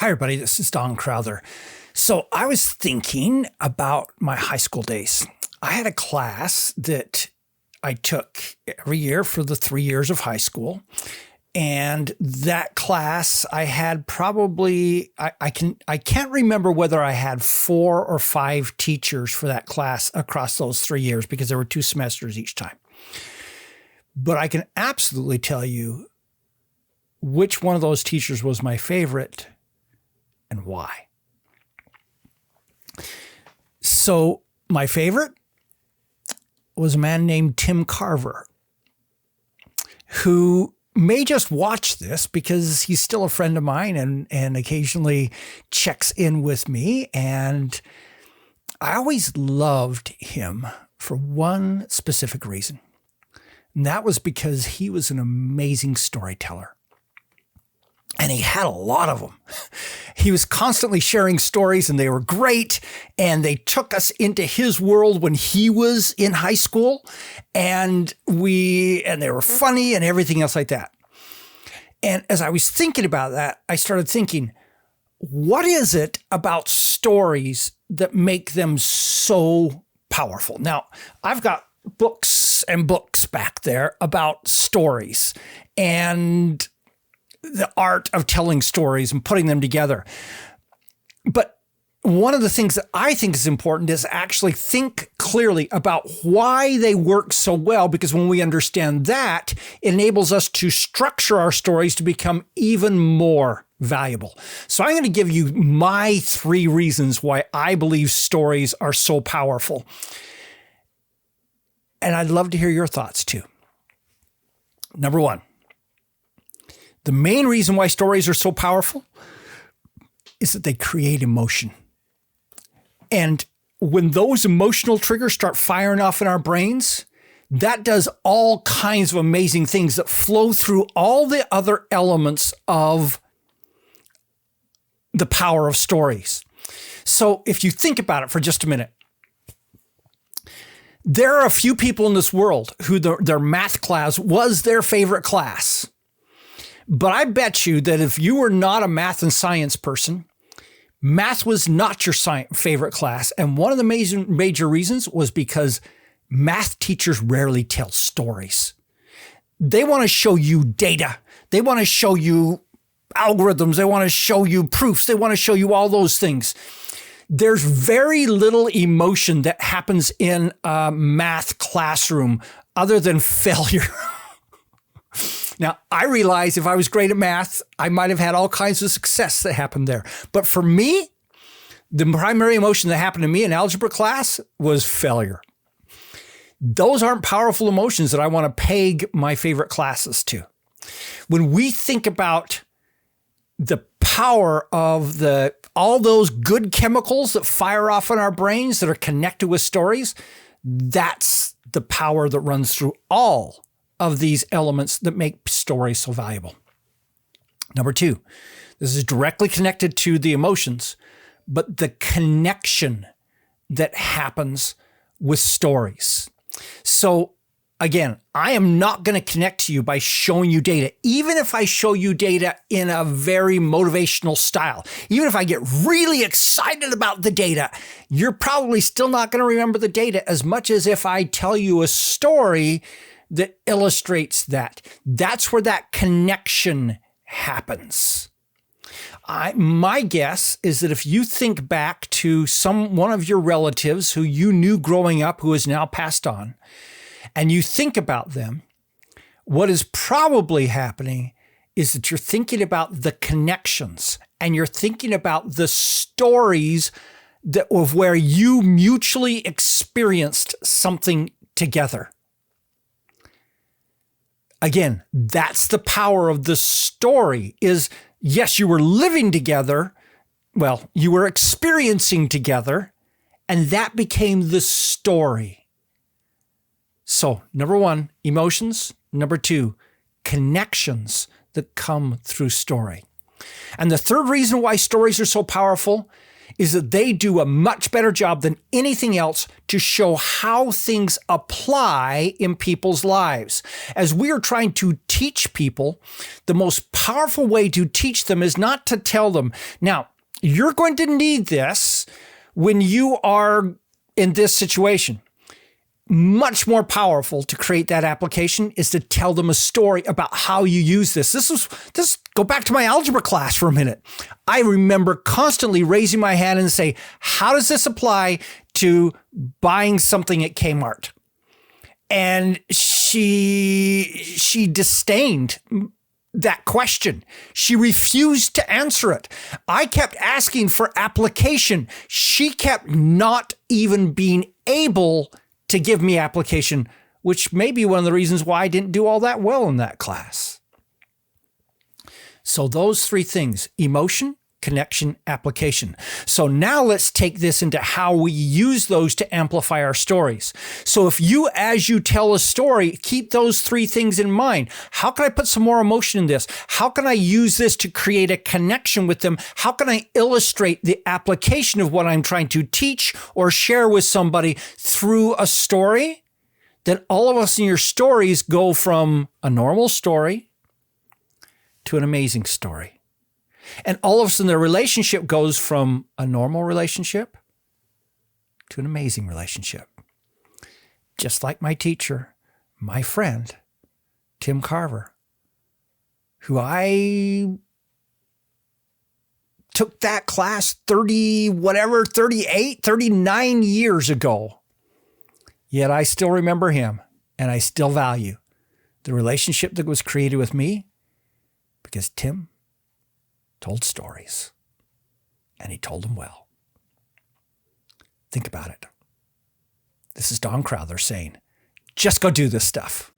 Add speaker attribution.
Speaker 1: Hi, everybody. This is Don Crowther. So I was thinking about my high school days. I had a class that I took every year for the 3 years of high school. And that class I had probably, I can't remember whether I had 4 or 5 teachers for that class across those 3 years because there were 2 semesters each time. But I can absolutely tell you which one of those teachers was my favorite and why. So my favorite was a man named Tim Carver, who may just watch this because he's still a friend of mine and occasionally checks in with me. And I always loved him for one specific reason. And that was because he was an amazing storyteller. And he had a lot of them. He was constantly sharing stories and they were great. And they took us into his world when he was in high school. And they were funny and everything else like that. And as I was thinking about that, I started thinking, what is it about stories that make them so powerful? Now, I've got books and books back there about stories and the art of telling stories and putting them together. But one of the things that I think is important is actually think clearly about why they work so well, because when we understand that, it enables us to structure our stories to become even more valuable. So I'm going to give you my 3 reasons why I believe stories are so powerful. And I'd love to hear your thoughts too. Number 1. The main reason why stories are so powerful is that they create emotion. And when those emotional triggers start firing off in our brains, that does all kinds of amazing things that flow through all the other elements of the power of stories. So if you think about it for just a minute, there are a few people in this world who their math class was their favorite class. But I bet you that if you were not a math and science person, math was not your favorite class. And one of the major reasons was because math teachers rarely tell stories. They want to show you data. They want to show you algorithms. They want to show you proofs. They want to show you all those things. There's very little emotion that happens in a math classroom other than failure. Now, I realize if I was great at math, I might have had all kinds of success that happened there. But for me, the primary emotion that happened to me in algebra class was failure. Those aren't powerful emotions that I want to peg my favorite classes to. When we think about the power of all those good chemicals that fire off in our brains that are connected with stories, that's the power that runs through all of these elements that make stories so valuable. Number 2, this is directly connected to the emotions, but the connection that happens with stories. So again, I am not going to connect to you by showing you data, even if I show you data in a very motivational style. Even if I get really excited about the data, you're probably still not going to remember the data as much as if I tell you a story that illustrates that. That's where that connection happens. My guess is that if you think back to one of your relatives who you knew growing up who is now passed on, and you think about them, what is probably happening is that you're thinking about the connections and you're thinking about the stories of where you mutually experienced something together. Again, that's the power of the story is, yes, you were living together. Well, you were experiencing together, and that became the story. So, number 1, emotions. Number 2, connections that come through story. And the third reason why stories are so powerful is that they do a much better job than anything else to show how things apply in people's lives. As we are trying to teach people, the most powerful way to teach them is not to tell them, now, you're going to need this when you are in this situation. Much more powerful to create that application is to tell them a story about how you use this. Go back to my algebra class for a minute. I remember constantly raising my hand and say, how does this apply to buying something at Kmart? And she disdained that question. She refused to answer it. I kept asking for application. She kept not even being able to give me application, which may be one of the reasons why I didn't do all that well in that class. So those three things: emotion, connection, application. So now let's take this into how we use those to amplify our stories. So if you, as you tell a story, keep those three things in mind. How can I put some more emotion in this? How can I use this to create a connection with them? How can I illustrate the application of what I'm trying to teach or share with somebody through a story? Then all of us in your stories go from a normal story to an amazing story. And all of a sudden, their relationship goes from a normal relationship to an amazing relationship. Just like my teacher, my friend, Tim Carver, who I took that class 39 years ago. Yet I still remember him, and I still value the relationship that was created with me because Tim told stories, and he told them well. Think about it. This is Don Crowther saying, just go do this stuff.